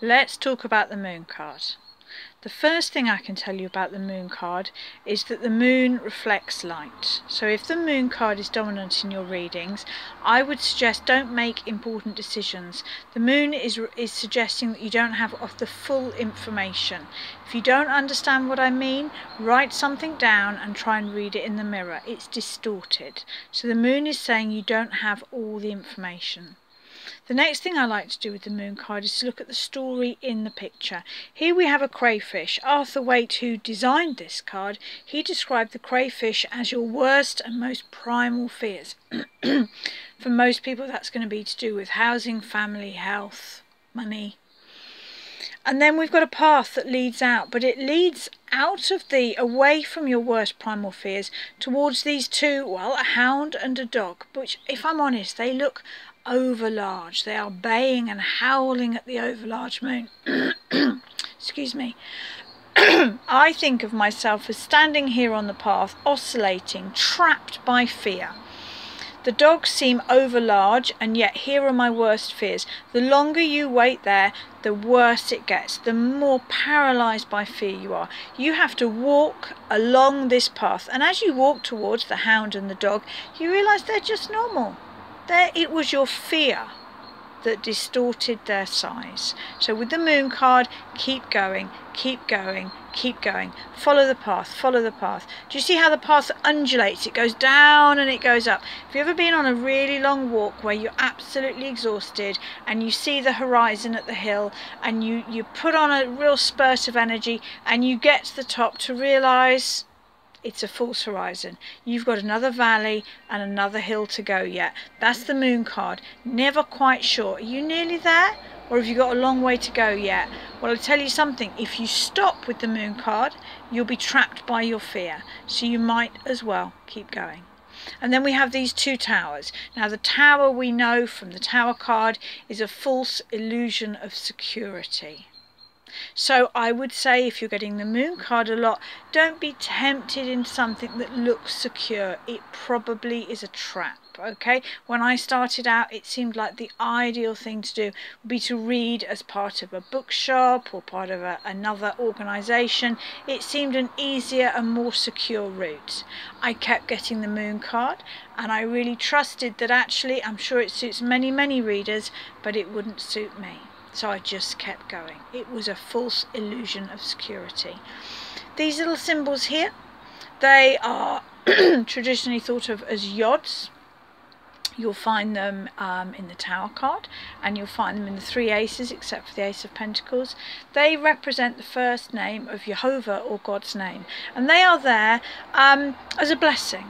Let's talk about the moon card. The first thing I can tell you about the moon card is that the moon reflects light. So if the moon card is dominant in your readings, I would suggest don't make important decisions. The moon is suggesting that you don't have the full information. If you don't understand what I mean, write something down and try and read it in the mirror. It's distorted. So the moon is saying you don't have all the information. The next thing I like to do with the moon card is to look at the story in the picture. Here we have a crayfish. Rider-Waite, who designed this card, he described the crayfish as your worst and most primal fears. For most people, that's going to be to do with housing, family, health, money. And then we've got a path that leads out, but it leads out of away from your worst primal fears towards these two, well, a hound and a dog, which, if I'm honest, they look overlarge. They are baying and howling at the overlarge moon. Excuse me. I think of myself as standing here on the path, oscillating, trapped by fear. The dogs seem overlarge, and yet here are my worst fears. The longer you wait there, the worse it gets, the more paralysed by fear you are. You have to walk along this path, and as you walk towards the hound and the dog, you realise they're just normal. It was your fear that distorted their size. So with the moon card, keep going, keep going, keep going. Follow the path, follow the path. Do you see how the path undulates? It goes down and it goes up. Have you ever been on a really long walk where you're absolutely exhausted and you see the horizon at the hill and you put on a real spurt of energy and you get to the top to realise it's a false horizon. You've got another valley and another hill to go yet. That's the moon card. Never quite sure. Are you nearly there? Or have you got a long way to go yet? Well, I'll tell you something. If you stop with the moon card, you'll be trapped by your fear. So you might as well keep going. And then we have these two towers. Now the tower, we know from the tower card, is a false illusion of security. So I would say, if you're getting the moon card a lot, don't be tempted in something that looks secure. It probably is a trap, okay? When I started out, it seemed like the ideal thing to do would be to read as part of a bookshop or part of another organisation. It seemed an easier and more secure route. I kept getting the moon card, and I really trusted that actually, I'm sure it suits many, many readers, but it wouldn't suit me. So I just kept going. It was a false illusion of security. These little symbols here, they are traditionally thought of as yods. You'll find them in the Tower card, and you'll find them in the three aces, except for the Ace of Pentacles. They represent the first name of Jehovah, or God's name, and they are there as a blessing.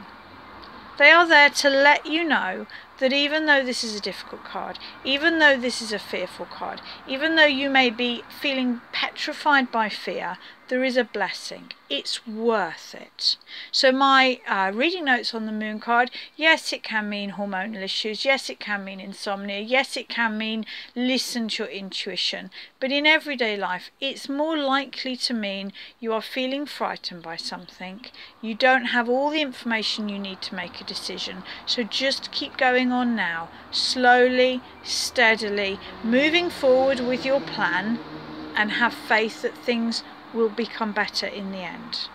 They are there to let you know that even though this is a difficult card, even though this is a fearful card, even though you may be feeling petrified by fear, there is a blessing. It's worth it. So my reading notes on the moon card, yes, it can mean hormonal issues. Yes, it can mean insomnia. Yes, it can mean listen to your intuition. But in everyday life, it's more likely to mean you are feeling frightened by something. You don't have all the information you need to make a decision. So just keep going on now, slowly, steadily, moving forward with your plan, and have faith that things will become better in the end.